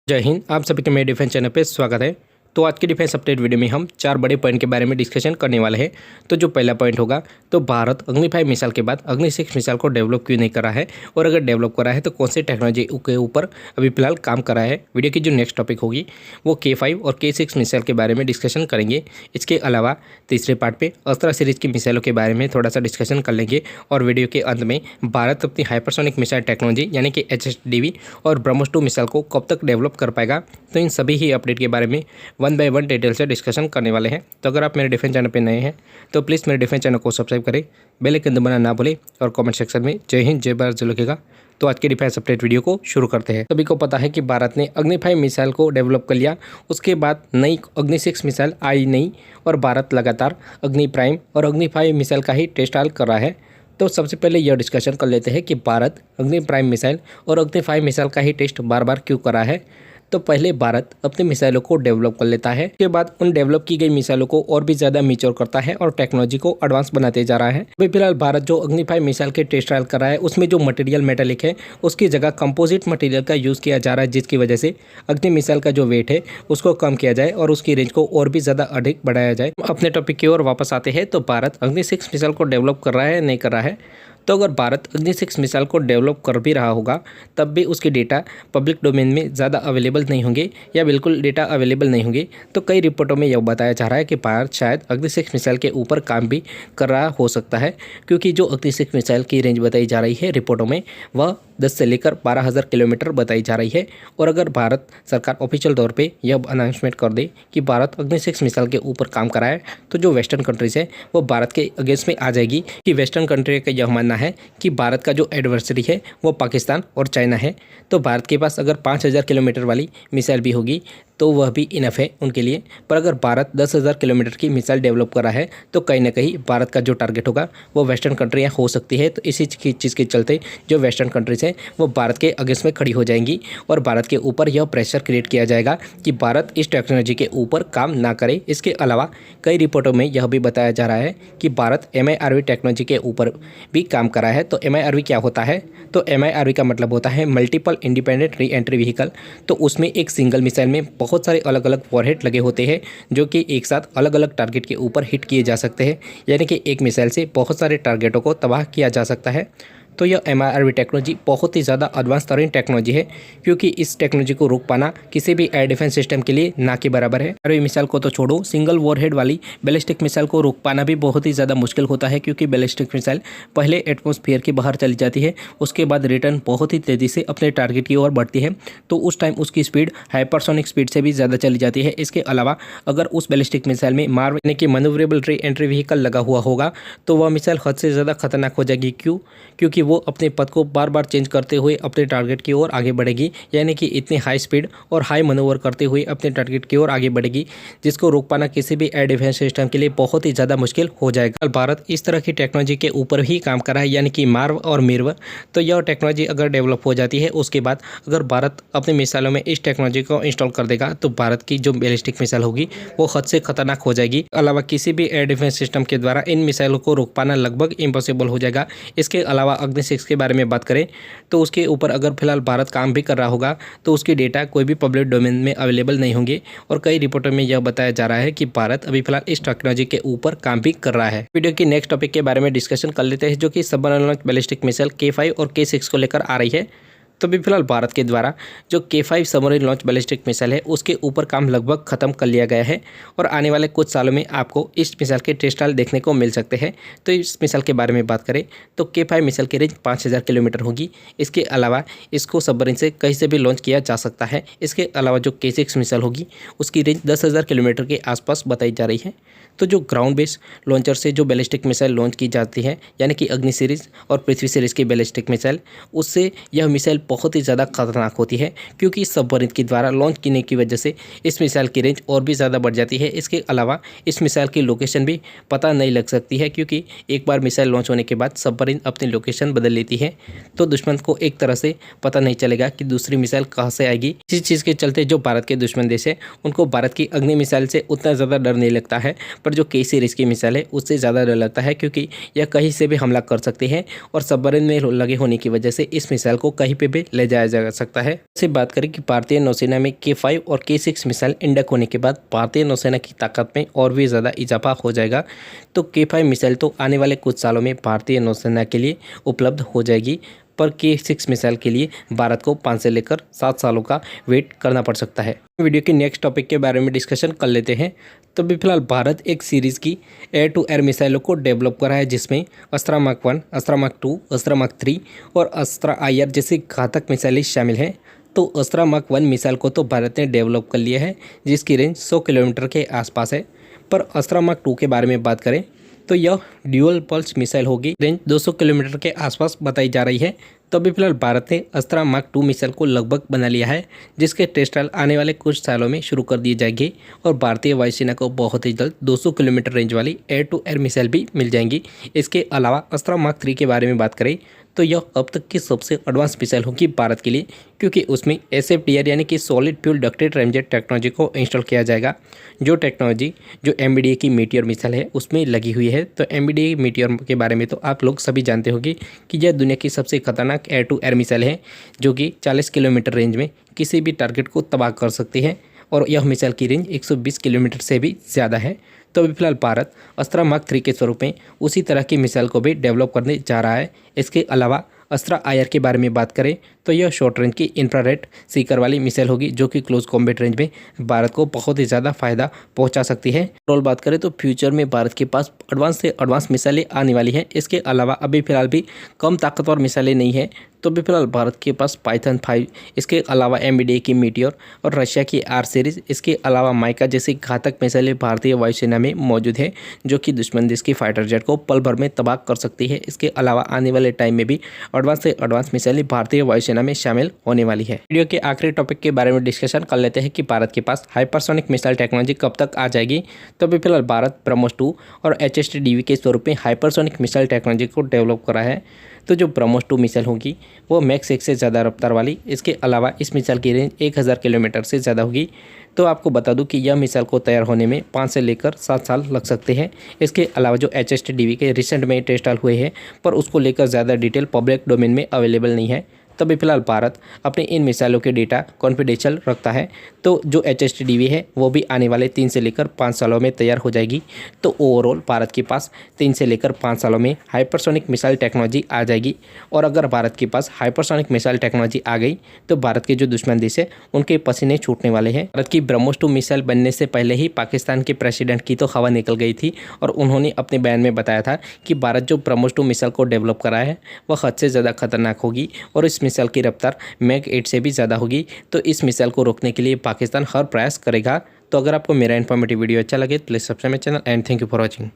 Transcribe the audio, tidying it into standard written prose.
जय हिंद। आप सभी के मेरे डिफेंस चैनल पे स्वागत है। तो आज के डिफेंस अपडेट वीडियो में हम 4 बड़े पॉइंट के बारे में डिस्कशन करने वाले हैं। तो जो पहला पॉइंट होगा, तो भारत अग्नि 5 मिसाइल के बाद अग्नि 6 मिसाइल को डेवलप क्यों नहीं करा है, और अगर डेवलप करा है तो कौन सी टेक्नोलॉजी के ऊपर अभी फिलहाल काम करा है। वीडियो की जो नेक्स्ट टॉपिक होगी वो K5 और K6 मिसाइल के बारे में डिस्कशन करेंगे। इसके अलावा तीसरे पार्ट पे अस्त्रा सीरीज की मिसाइलों के बारे में थोड़ा सा डिस्कशन कर लेंगे, और वीडियो के अंत में भारत अपनी हाइपरसोनिक मिसाइल टेक्नोलॉजी यानी कि HSDV और ब्रह्मोस 2 मिसाइल को कब तक डेवलप कर पाएगा। तो इन सभी ही अपडेट के बारे में 1 बाय 1 डिटेल से डिस्कशन करने वाले हैं। तो अगर आप मेरे डिफेंस चैनल पे नए हैं तो प्लीज़ मेरे डिफेंस चैनल को सब्सक्राइब करें, बेल आइकन दबाना ना भूलें, और कमेंट सेक्शन में जय हिंद जय भारत जरूर लिखेगा। तो आज के डिफेंस अपडेट वीडियो को शुरू करते हैं। सभी को पता है कि भारत ने अग्नि 5 मिसाइल को डेवलप कर लिया, उसके बाद नई अग्नि 6 मिसाइल आई नहीं, और भारत लगातार अग्नि प्राइम और अग्नि 5 मिसाइल का ही टेस्ट ट्रायल कर रहा है। तो सबसे पहले यह डिस्कशन कर लेते हैं कि भारत अग्नि प्राइम मिसाइल और अग्नि 5 मिसाइल का ही टेस्ट बार बार क्यों कर रहा है। तो पहले भारत अपनी मिसाइलों को डेवलप कर लेता है, उसके बाद उन डेवलप की गई मिसाइलों को और भी ज़्यादा मैच्योर करता है और टेक्नोलॉजी को एडवांस बनाते जा रहा है। अभी फिलहाल भारत जो अग्नि 5 मिसाइल के टेस्ट ट्रायल कर रहा है, उसमें जो मटेरियल मेटालिक है उसकी जगह कंपोजिट मटेरियल का यूज़ किया जा रहा है, जिसकी वजह से अग्नि मिसाइल का जो वेट है उसको कम किया जाए और उसकी रेंज को और भी ज़्यादा अधिक बढ़ाया जाए। अपने टॉपिक की ओर वापस आते हैं। तो भारत अग्नि 6 मिसाइल को डेवलप कर रहा है, नहीं कर रहा है। तो अगर भारत अग्नि 6 मिसाइल को डेवलप कर भी रहा होगा तब भी उसके डेटा पब्लिक डोमेन में ज़्यादा अवेलेबल नहीं होंगे या बिल्कुल डेटा अवेलेबल नहीं होंगे। तो कई रिपोर्टों में यह बताया जा रहा है कि भारत शायद अग्नि 6 मिसाइल के ऊपर काम भी कर रहा हो सकता है, क्योंकि जो अग्नि 6 मिसाइल की रेंज बताई जा रही है रिपोर्टों में वह 10 से लेकर 12,000 किलोमीटर बताई जा रही है। और अगर भारत सरकार ऑफिशियल तौर पे यह अनाउंसमेंट कर दे कि भारत अग्नि 6 मिसाइल के ऊपर काम कराए, तो जो वेस्टर्न कंट्रीज है वो भारत के अगेंस्ट में आ जाएगी। कि वेस्टर्न कंट्री का यह मानना है कि भारत का जो एडवर्सरी है वो पाकिस्तान और चाइना है। तो भारत के पास अगर 5,000 किलोमीटर वाली मिसाइल भी होगी तो वह भी इनफ है उनके लिए। पर अगर भारत 10,000 किलोमीटर की मिसाइल डेवलप कर रहा है तो कहीं ना कहीं भारत का जो टारगेट होगा वो वेस्टर्न कंट्रियाँ हो सकती है। तो इसी चीज़ के चलते जो वेस्टर्न कंट्रीज हैं वो भारत के अगेंस्ट में खड़ी हो जाएंगी, और भारत के ऊपर यह प्रेशर क्रिएट किया जाएगा कि भारत इस टेक्नोलॉजी के ऊपर काम ना करे। इसके अलावा कई रिपोर्टों में यह भी बताया जा रहा है कि भारत MIRV टेक्नोलॉजी के ऊपर भी काम कर रहा है। तो MIRV क्या होता है? तो MIRV का मतलब होता है multiple independent re entry vehicle. तो उसमें एक सिंगल मिसाइल में बहुत सारे अलग अलग वॉरहेड लगे होते हैं जो कि एक साथ अलग अलग टारगेट के ऊपर हिट किए जा सकते हैं, यानी कि एक मिसाइल से बहुत सारे टारगेटों को तबाह किया जा सकता है। तो यह MIRV टेक्नोलॉजी बहुत ही ज़्यादा एडवांस तरीन टेक्नोलॉजी है, क्योंकि इस टेक्नोलॉजी को रोक पाना किसी भी एयर डिफेंस सिस्टम के लिए ना के बराबर है। MIRV मिसाइल को तो छोड़ो, सिंगल वॉरहेड वाली बैलिस्टिक मिसाइल को रोक पाना भी बहुत ही ज़्यादा मुश्किल होता है, क्योंकि बैलिस्टिक मिसाइल पहले एटमॉस्फेयर के बाहर चली जाती है, उसके बाद रिटर्न बहुत ही तेज़ी से अपने टारगेट की ओर बढ़ती है। तो उस टाइम उसकी स्पीड हाइपरसोनिक स्पीड से भी ज़्यादा चली जाती है। इसके अलावा अगर उस बैलिस्टिक मिसाइल में मार्व यानी कि मैन्यूवरेबल री एंट्री व्हीकल लगा हुआ होगा तो वह मिसाइल हद से ज़्यादा खतरनाक हो जाएगी। क्योंकि वो अपने पथ को बार बार चेंज करते हुए अपने टारगेट की ओर आगे बढ़ेगी, यानी कि इतनी हाई स्पीड और हाई मनोवर करते हुए अपने टारगेट की ओर आगे बढ़ेगी, जिसको रोक पाना किसी भी एयर डिफेंस सिस्टम के लिए बहुत ही ज़्यादा मुश्किल हो जाएगा। भारत इस तरह की टेक्नोलॉजी के ऊपर ही काम कर रहा है, यानी कि मार्व और मिर्व। तो यह टेक्नोलॉजी अगर डेवलप हो जाती है, उसके बाद अगर भारत अपने मिसाइलों में इस टेक्नोलॉजी को इंस्टॉल कर देगा तो भारत की जो बैलिस्टिक मिसाइल होगी वो हद से खतरनाक हो जाएगी। अलावा किसी भी एयर डिफेंस सिस्टम के द्वारा इन मिसाइलों को रोक पाना लगभग इम्पॉसिबल हो जाएगा। इसके अलावा अग्नि 6 के बारे में बात करें तो उसके ऊपर अगर फिलहाल भारत काम भी कर रहा होगा तो उसकी डेटा कोई भी पब्लिक डोमेन में अवेलेबल नहीं होंगे, और कई रिपोर्टों में यह बताया जा रहा है कि भारत अभी फिलहाल इस टेक्नोलॉजी के ऊपर काम भी कर रहा है। वीडियो की नेक्स्ट टॉपिक के बारे में डिस्कशन कर लेते हैं, जो कि submarine launch ballistic missile K5 और K6 को लेकर आ रही है। तो अभी फिलहाल भारत के द्वारा जो K5 submarine launch ballistic missile है उसके ऊपर काम लगभग खत्म कर लिया गया है, और आने वाले कुछ सालों में आपको इस मिसाइल के टेस्ट ट्रायल देखने को मिल सकते हैं। तो इस मिसाइल के बारे में बात करें तो K5 मिसाइल की रेंज 5,000 किलोमीटर होगी। इसके अलावा इसको सबमरीन से कहीं से भी लॉन्च किया जा सकता है। इसके अलावा जो K6 मिसाइल होगी उसकी रेंज 10,000 किलोमीटर के आसपास बताई जा रही है। तो जो ग्राउंड बेस लॉन्चर से जो बैलिस्टिक मिसाइल लॉन्च की जाती है, यानी कि अग्नि सीरीज़ और पृथ्वी सीरीज़ की बैलिस्टिक मिसाइल, उससे यह मिसाइल बहुत ही ज़्यादा खतरनाक होती है, क्योंकि सबमरीन के द्वारा लॉन्च करने की वजह से इस मिसाइल की रेंज और भी ज़्यादा बढ़ जाती है। इसके अलावा इस मिसाइल की लोकेशन भी पता नहीं लग सकती है, क्योंकि एक बार मिसाइल लॉन्च होने के बाद सबमरीन अपनी लोकेशन बदल लेती है, तो दुश्मन को एक तरह से पता नहीं चलेगा कि दूसरी मिसाइल कहाँ से आएगी। इसी चीज़ के चलते जो भारत के दुश्मन देश है उनको भारत की अग्नि मिसाइल से उतना ज़्यादा डर नहीं लगता है, पर जो K सीरीज़ की मिसाइल है उससे ज़्यादा डर लगता है, क्योंकि यह कहीं से भी हमला कर सकते हैं, और सबमरीन में लगे होने की वजह से इस मिसाइल को कहीं पे भी भी ले जाया जा सकता है। से बात करें कि भारतीय नौसेना में K5 और K6 मिसाइल इंडक होने के बाद भारतीय नौसेना की ताकत में और भी ज़्यादा इजाफा हो जाएगा। तो K5 मिसाइल तो आने वाले कुछ सालों में भारतीय नौसेना के लिए उपलब्ध हो जाएगी, पर K6 मिसाइल के लिए भारत को 5 से लेकर 7 सालों का वेट करना पड़ सकता है। वीडियो के नेक्स्ट टॉपिक के बारे में डिस्कशन कर लेते हैं। तो अभी फिलहाल भारत एक सीरीज़ की एयर टू एयर मिसाइलों को डेवलप कर रहा है, जिसमें अस्त्रा मार्क 1, अस्त्रा मार्क 2, अस्त्रा मार्क 3 और अस्त्रा IR जैसी घातक मिसाइलें शामिल हैं। तो अस्त्रा मार्क 1 मिसाइल को तो भारत ने डेवलप कर लिया है, जिसकी रेंज 100 किलोमीटर के आसपास है। पर अस्त्रा मार्क 2 के बारे में बात करें तो यह ड्यूअल पल्स मिसाइल होगी, रेंज 200 किलोमीटर के आसपास बताई जा रही है। तो अभी फिलहाल भारत ने अस्त्रा मार्क 2 मिसाइल को लगभग बना लिया है, जिसके टेस्ट ट्रायल आने वाले कुछ सालों में शुरू कर दिए जाएंगे और भारतीय वायुसेना को बहुत ही जल्द 200 किलोमीटर रेंज वाली एयर टू एयर मिसाइल भी मिल जाएंगी। इसके अलावा अस्त्रा मार्क 3 के बारे में बात करें तो यह अब तक की सबसे एडवांस मिसाइल होगी भारत के लिए, क्योंकि उसमें SFDR यानी कि solid fuel ducted ramjet technology को इंस्टॉल किया जाएगा। जो टेक्नोलॉजी जो MBDA की मीटियोर मिसाइल है उसमें लगी हुई है। तो MBDA मीटियोर के बारे में तो आप लोग सभी जानते होंगे कि यह दुनिया की सबसे खतरनाक एयर टू एयर मिसाइल है, जो कि 40 किलोमीटर रेंज में किसी भी टारगेट को तबाह कर सकती है और यह मिसाइल की रेंज 120 किलोमीटर से भी ज़्यादा है। तो अभी फिलहाल भारत अस्त्रा मार्क 3 के स्वरूप में उसी तरह की मिसाइल को भी डेवलप करने जा रहा है। इसके अलावा अस्त्रा IR के बारे में बात करें तो यह शॉर्ट रेंज की इंफ्रारेड सीकर वाली मिसाइल होगी, जो कि क्लोज कॉम्बैट रेंज में भारत को बहुत ही ज़्यादा फायदा पहुंचा सकती है। ओवरऑल बात करें तो फ्यूचर में भारत के पास एडवांस से एडवांस मिसाइलें आने वाली हैं। इसके अलावा अभी फिलहाल भी कम ताकतवर मिसाइलें नहीं है। तो अभी फिलहाल भारत के पास पाइथन 5, इसके अलावा MBDA की मीटियोर और रशिया की R सीरीज़, इसके अलावा माइका जैसी घातक मिसाइलें भारतीय वायुसेना में मौजूद है, जो कि दुश्मन देश की फाइटर जेट को पल भर में तबाह कर सकती है। इसके अलावा आने वाले टाइम में भी एडवांस से एडवांस मिसाइलें भारतीय वायुसेना में शामिल होने वाली है। वीडियो के आखिरी टॉपिक के बारे में डिस्कशन कर लेते हैं कि भारत के पास हाइपरसोनिक मिसाइल टेक्नोलॉजी कब तक आ जाएगी। तो अभी फिलहाल भारत ब्रह्मोस 2 और HSTDV के स्वरूप में हाइपरसोनिक मिसाइल टेक्नोलॉजी को डेवलप कर रहा है। तो जो ब्रह्मोस 2 मिसाइल होगी वो मैक्स 1 से ज़्यादा रफ्तार वाली, इसके अलावा इस मिसाइल की रेंज 1000 किलोमीटर से ज़्यादा होगी। तो आपको बता दूं कि यह मिसाइल को तैयार होने में 5 से लेकर 7 साल लग सकते हैं। इसके अलावा जो HSTDV के रिसेंट में टेस्ट ट्रायल हुए हैं, पर उसको लेकर ज़्यादा डिटेल पब्लिक डोमेन में अवेलेबल नहीं है। तभी फिलहाल भारत अपने इन मिसाइलों के डेटा कॉन्फिडेंशियल रखता है। तो जो HSTDV है वो भी आने वाले 3 से लेकर 5 सालों में तैयार हो जाएगी। तो ओवरऑल भारत के पास 3 से लेकर 5 सालों में हाइपरसोनिक मिसाइल टेक्नोलॉजी आ जाएगी। और अगर भारत के पास हाइपरसोनिक मिसाइल टेक्नोलॉजी आ गई तो भारत के जो दुश्मन देश है उनके पसीने छूटने वाले हैं। भारत की ब्रह्मोस 2 मिसाइल बनने से पहले ही पाकिस्तान के प्रेसिडेंट की तो हवा निकल गई थी और उन्होंने अपने बयान में बताया था कि भारत जो ब्रह्मोस 2 मिसाइल को डेवलप करा है वह हद से ज़्यादा खतरनाक होगी और इस मिसाइल की रफ्तार मैक 8 से भी ज़्यादा होगी। तो इस मिसाइल को रोकने के लिए पाकिस्तान हर प्रयास करेगा। तो अगर आपको मेरा इन्फॉर्मेटिव वीडियो अच्छा लगे तो please subscribe my channel and thank you for watching.